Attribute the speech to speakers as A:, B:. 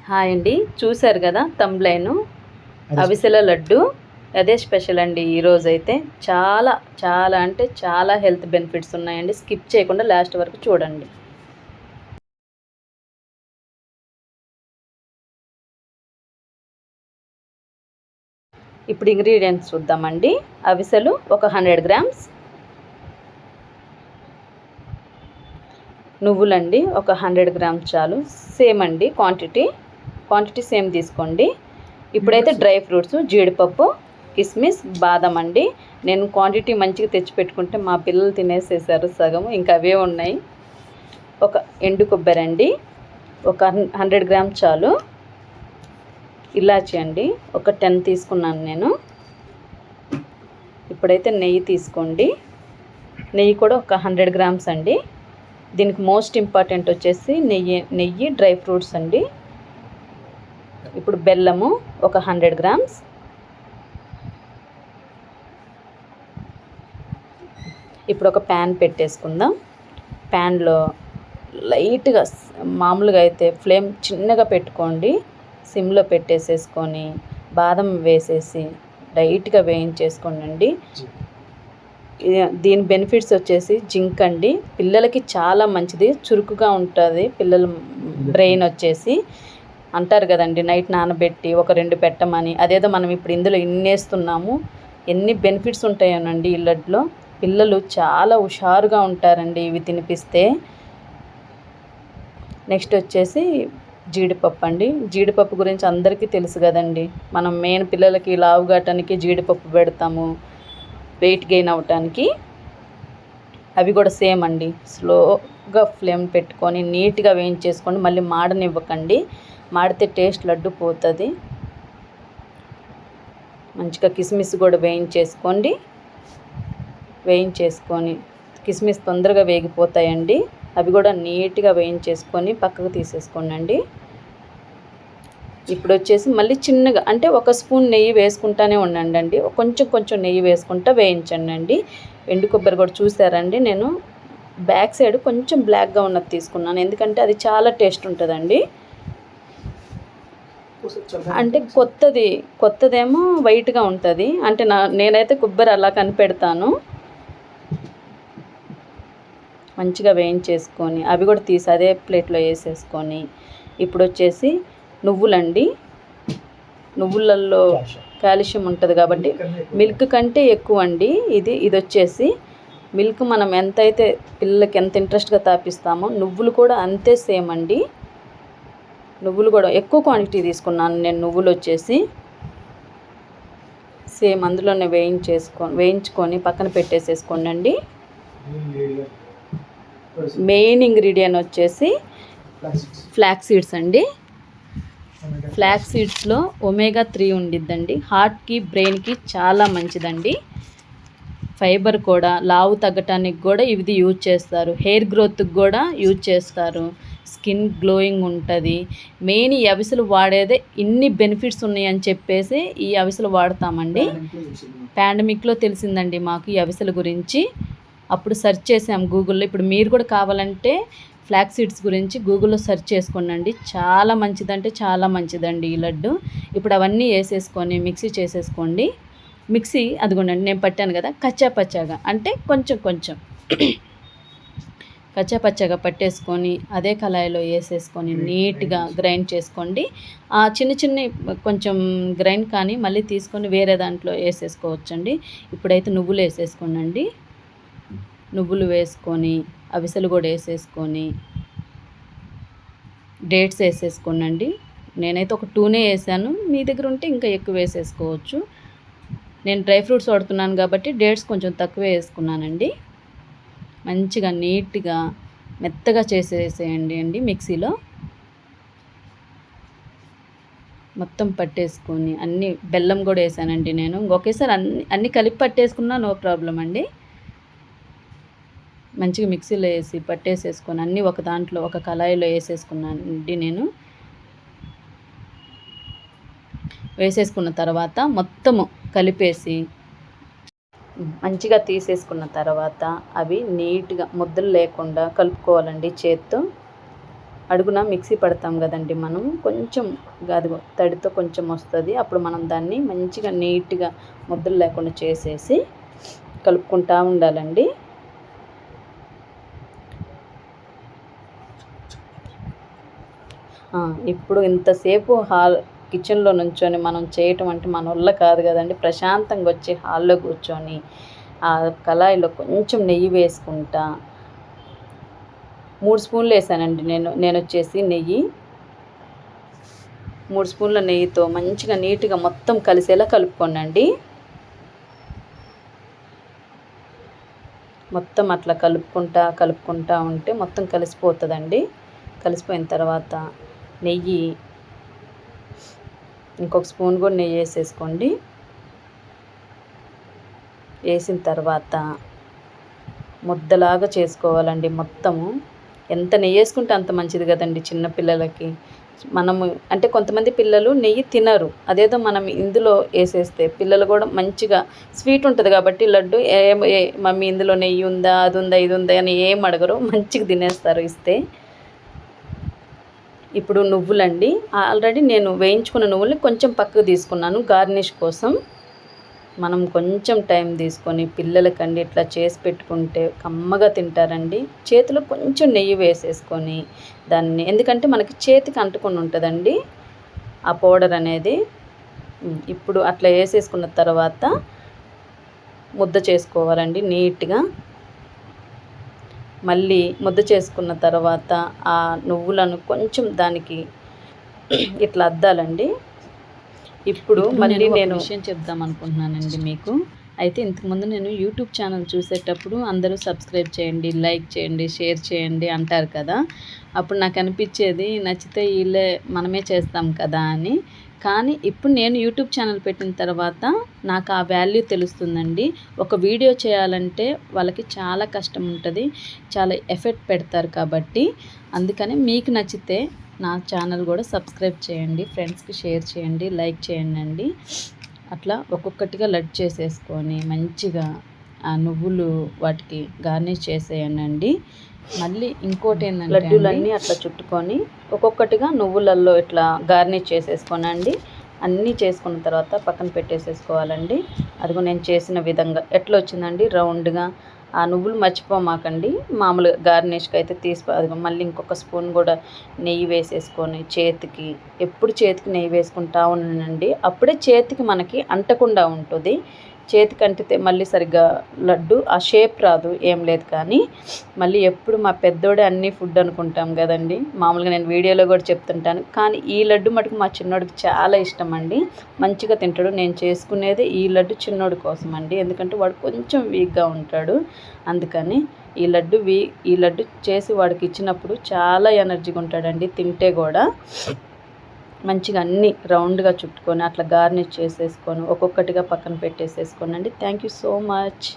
A: Hi అండి, చూశారు కదా తంబ్లైను. అవిసెల లడ్డు అదే స్పెషల్ అండి. ఈరోజు అయితే చాలా చాలా అంటే చాలా హెల్త్ బెనిఫిట్స్ ఉన్నాయండి. స్కిప్ చేయకుండా లాస్ట్ వరకు చూడండి. ఇప్పుడు ఇంగ్రీడియంట్స్ చూద్దామండి. అవిసెలు ఒక 100 గ్రామ్స్, నువ్వులండి ఒక 100 గ్రామ్స్ చాలు. సేమ్ అండి, క్వాంటిటీ సేమ్ తీసుకోండి. ఇప్పుడైతే డ్రై ఫ్రూట్స్, జీడిపప్పు, కిస్మిస్, బాదం అండి. నేను క్వాంటిటీ మంచిగా తెచ్చి పెట్టుకుంటే మా పిల్లలు తినేసేసారు సగం, ఇంకా అవే ఉన్నాయి. ఒక ఎండు కొబ్బరి అండి, ఒక 100 గ్రామ్స్ చాలు. ఇలాచి అండి ఒక 10 తీసుకున్నాను నేను. ఇప్పుడైతే నెయ్యి తీసుకోండి. నెయ్యి కూడా ఒక 100 గ్రామ్స్ అండి. దీనికి మోస్ట్ ఇంపార్టెంట్ వచ్చేసి నెయ్యి, డ్రై ఫ్రూట్స్ అండి. ఇప్పుడు బెల్లము ఒక 100 గ్రామ్స్. ఇప్పుడు ఒక ప్యాన్ పెట్టేసుకుందాం. ప్యాన్లో లైట్గా, మామూలుగా అయితే ఫ్లేమ్ చిన్నగా పెట్టుకోండి, సిమ్లో పెట్టేసేసుకొని బాదం వేసేసి లైట్గా వేయించేసుకోండి. దీని బెనిఫిట్స్ వచ్చేసి జింక్ అండి. పిల్లలకి చాలా మంచిది, చురుకుగా ఉంటుంది పిల్లల బ్రెయిన్ వచ్చేసి. అంటారు కదండి నైట్ నానబెట్టి ఒక 2 పెట్టమని. అదేదో మనం ఇప్పుడు ఇందులో ఇన్నేస్తున్నాము, ఎన్ని బెనిఫిట్స్ ఉంటాయోనండి ఈ లడ్లో. పిల్లలు చాలా హుషారుగా ఉంటారండి ఇవి తినిపిస్తే. నెక్స్ట్ వచ్చేసి జీడిపప్పు అండి. జీడిపప్పు గురించి అందరికీ తెలుసు కదండి. మనం మెయిన్ పిల్లలకి లావు కావటానికి జీడిపప్పు పెడతాము, వెయిట్ గెయిన్ అవ్వటానికి. అవి కూడా సేమ్ అండి, స్లోగా ఫ్లేమ్ పెట్టుకొని నీట్గా వేయించేసుకోండి. మళ్ళీ మాడనివ్వకండి, మాడితే టేస్ట్ లడ్డు పోతుంది. మంచిగా కిస్మిస్ కూడా వేయించేసుకొని కిస్మిస్ తొందరగా వేగిపోతాయండి. అవి కూడా నీట్గా వేయించేసుకొని పక్కకు తీసేసుకోండి. ఇప్పుడు వచ్చేసి మళ్ళీ చిన్నగా, అంటే ఒక స్పూన్ నెయ్యి వేసుకుంటానే ఉండండి. కొంచెం నెయ్యి వేసుకుంటా వేయించండి. ఎండు కొబ్బరి కూడా చూసారండి, నేను బ్యాక్ సైడ్ కొంచెం బ్లాక్గా ఉన్నది తీసుకున్నాను, ఎందుకంటే అది చాలా టేస్ట్ ఉంటుందండి. అంటే కొత్తదేమో వైట్గా ఉంటుంది. అంటే నేనైతే కొబ్బరి అలా కనిపెడతాను. మంచిగా వేయించేసుకొని అవి కూడా తీసి అదే ప్లేట్లో వేసేసుకొని, ఇప్పుడు వచ్చేసి నువ్వులండి. నువ్వులలో కాల్షియం ఉంటుంది కాబట్టి మిల్క్ కంటే ఎక్కువ అండి ఇది వచ్చేసి. మిల్క్ మనం ఎంతైతే పిల్లలకి ఎంత ఇంట్రెస్ట్గా తాపిస్తామో, నువ్వులు కూడా అంతే సేమ్ అండి. నువ్వులు కూడా ఎక్కువ క్వాంటిటీ తీసుకున్నాను నేను. నువ్వులు వచ్చేసి సేమ్ అందులోనే వేయించుకొని పక్కన పెట్టేసేసుకోండి. మెయిన్ ఇంగ్రీడియంట్ వచ్చేసి ఫ్లాక్స్ సీడ్స్ అండి. ఫ్లాక్స్ సీడ్స్లో ఒమేగా 3 ఉండిద్దండి. హార్ట్కి, బ్రెయిన్కి చాలా మంచిదండి. ఫైబర్ కూడా, లావు తగ్గటానికి కూడా ఇది యూజ్ చేస్తారు. హెయిర్ గ్రోత్కి కూడా యూజ్ చేస్తారు. స్కిన్ గ్లోయింగ్ ఉంటుంది. మెయిన్ ఈ అవిసెలు వాడేదే ఇన్ని బెనిఫిట్స్ ఉన్నాయని చెప్పేసి ఈ అవిసెలు వాడతామండి. పాండమిక్లో తెలిసిందండి మాకు ఈ అవిసెల గురించి. అప్పుడు సెర్చ్ చేసాం గూగుల్లో. ఇప్పుడు మీరు కూడా కావాలంటే ఫ్లాక్స్ సీడ్స్ గురించి గూగుల్లో సెర్చ్ చేసుకోండి. చాలా మంచిదంటే చాలా మంచిదండి ఈ లడ్డు. ఇప్పుడు అవన్నీ వేసేసుకొని మిక్సీ చేసేసుకోండి. మిక్సీ అదిగోండి, నేను పట్టాను కదా, కచ్చాపచ్చాగా, అంటే కొంచెం కచ్చాపచ్చాగా పట్టేసుకొని అదే కళాయిలో వేసేసుకొని నీట్గా గ్రైండ్ చేసుకోండి. ఆ చిన్న కొంచెం గ్రైండ్ కానీ మళ్ళీ తీసుకొని వేరే దాంట్లో వేసేసుకోవచ్చండి. ఇప్పుడైతే నువ్వులు వేసేసుకోండి. నువ్వులు వేసుకొని అవిసెలు కూడా వేసేసుకొని డేట్స్ వేసేసుకోండి. నేనైతే ఒక 2నే వేసాను, మీ దగ్గర ఉంటే ఇంకా ఎక్కువ వేసేసుకోవచ్చు. నేను డ్రై ఫ్రూట్స్ వాడుతున్నాను కాబట్టి డేట్స్ కొంచెం తక్కువే వేసుకున్నానండి. మంచిగా నీట్గా మెత్తగా చేసేసేయండి మిక్సీలో. మొత్తం పట్టేసుకొని అన్నీ, బెల్లం కూడా వేసానండి నేను. ఒకేసారి అన్నీ కలిపి పట్టేసుకున్నా నో ప్రాబ్లం అండి. మంచిగా మిక్సీలో వేసి పట్టేసేసుకొని అన్నీ ఒక దాంట్లో ఒక కళాయిలో వేసేసుకున్నానండి నేను. వేసేసుకున్న తర్వాత మొత్తము కలిపేసి మంచిగా తీసేసుకున్న తర్వాత అవి నీట్గా ముద్దలు లేకుండా కలుపుకోవాలండి చేత్తో. అడుగున మిక్సీ పడతాం కదండి మనం, కొంచెం అది తడితో కొంచెం వస్తుంది. అప్పుడు మనం దాన్ని మంచిగా నీట్గా ముద్దలు లేకుండా చేసేసి కలుపుకుంటూ ఉండాలండి. ఇప్పుడు ఇంతసేపు కిచెన్లో నుంచొని మనం చేయటం అంటే మన వల్ల కాదు కదండి. ప్రశాంతంగా వచ్చి హాల్లో కూర్చొని ఆ కళాయిలో కొంచెం నెయ్యి వేసుకుంటా 3 స్పూన్లు వేసానండి నేను వచ్చేసి నెయ్యి. 3 స్పూన్ల నెయ్యితో మంచిగా నీట్గా మొత్తం కలిసేలా కలుపుకోండి. మొత్తం అట్లా కలుపుకుంటా ఉంటే మొత్తం కలిసిపోతుందండి. కలిసిపోయిన తర్వాత నెయ్యి ఇంకొక స్పూన్ కూడా నెయ్యి వేసేసుకోండి. వేసిన తర్వాత ముద్దలాగా చేసుకోవాలండి మొత్తము. ఎంత నెయ్యి వేసుకుంటే అంత మంచిది కదండి చిన్నపిల్లలకి. మనము అంటే కొంతమంది పిల్లలు నెయ్యి తినరు, అదేదో మనం ఇందులో వేసేస్తే పిల్లలు కూడా మంచిగా స్వీట్ ఉంటుంది కాబట్టి లడ్డు మమ్మీ ఇందులో నెయ్యి ఉందా, అది ఉందా, ఇది ఉందా అని ఏం అడగరు, మంచిగా తినేస్తారు ఇస్తే. ఇప్పుడు నువ్వులండి, ఆల్రెడీ నేను వేయించుకున్న నువ్వుల్ని కొంచెం పక్కకు తీసుకున్నాను గార్నిష్ కోసం. మనం కొంచెం టైం తీసుకొని పిల్లలకండి ఇట్లా చేసి పెట్టుకుంటే కమ్మగా తింటారండి. చేతిలో కొంచెం నెయ్యి వేసేసుకొని దాన్ని, ఎందుకంటే మనకి చేతికి అంటుకొని ఉంటుందండి ఆ పౌడర్ అనేది. ఇప్పుడు అట్లా వేసేసుకున్న తర్వాత ముద్ద చేసుకోవాలండి నీట్గా. మళ్ళీ ముద్ద చేసుకున్న తర్వాత ఆ నువ్వులను కొంచెం దానికి ఇట్లా అద్దాలండి. ఇప్పుడు మళ్ళీ నేను విషయం చెప్దాం అనుకుంటున్నానండి మీకు. అయితే ఇంతకుముందు నేను యూట్యూబ్ ఛానల్ చూసేటప్పుడు అందరూ సబ్స్క్రైబ్ చేయండి, లైక్ చేయండి, షేర్ చేయండి అంటారు కదా. అప్పుడు నాకు అనిపించేది నచ్చితే వీళ్ళే మనమే చేస్తాం కదా అని. కానీ ఇప్పుడు నేను యూట్యూబ్ ఛానల్ పెట్టిన తర్వాత నాకు ఆ వాల్యూ తెలుస్తుందండి. ఒక వీడియో చేయాలంటే వాళ్ళకి చాలా కష్టం ఉంటుంది, చాలా ఎఫర్ట్ పెడతారు కాబట్టి. అందుకని మీకు నచ్చితే నా ఛానల్ కూడా సబ్స్క్రైబ్ చేయండి, ఫ్రెండ్స్కి షేర్ చేయండి, లైక్ చేయండి. అట్లా ఒక్కొక్కటిగా లడ్డు చేసేసుకొని మంచిగా ఆ నువ్వులు వాటికి గార్నిష్ చేసేయండి. మళ్ళీ ఇంకోటి ఏంటంటే లడ్డూలన్నీ అట్లా చుట్టుకొని ఒక్కొక్కటిగా నువ్వులలో ఇట్లా గార్నిష్ చేసేసుకోనండి. అన్నీ చేసుకున్న తర్వాత పక్కన పెట్టేసేసుకోవాలండి. అదిగో నేను చేసిన విధంగా ఎట్లా వచ్చిందండి రౌండ్గా. ఆ నువ్వులు మర్చిపోమాకండి, మామూలుగా గార్నిష్కి అయితే అదిగో మళ్ళీ ఇంకొక స్పూన్ కూడా నెయ్యి వేసేసుకొని చేతికి, ఎప్పుడు చేతికి నెయ్యి వేసుకుంటా ఉన్నానండి. అప్పుడే చేతికి మనకి అంటకుండా ఉంటుంది. చేతికి అంటితే మళ్ళీ సరిగ్గా లడ్డు ఆ షేప్ రాదు, ఏం లేదు. కానీ మళ్ళీ ఎప్పుడు మా పెద్దోడే అన్నీ ఫుడ్ అనుకుంటాం కదండి, మామూలుగా నేను వీడియోలో కూడా చెప్తుంటాను. కానీ ఈ లడ్డు మటుకు మా చిన్నోడికి చాలా ఇష్టం అండి, మంచిగా తింటాడు. నేను చేసుకునేది ఈ లడ్డు చిన్నోడి కోసం అండి, ఎందుకంటే వాడు కొంచెం వీక్గా ఉంటాడు. అందుకని ఈ లడ్డు చేసి వాడికి ఇచ్చినప్పుడు చాలా ఎనర్జీగా ఉంటాడండి. తింటే కూడా మంచిగా అన్నీ రౌండ్గా చుట్టుకొని అట్లా గార్నిష్ చేసేసుకొని ఒక్కొక్కటిగా పక్కన పెట్టేసేసుకోనండి. Thank you so much.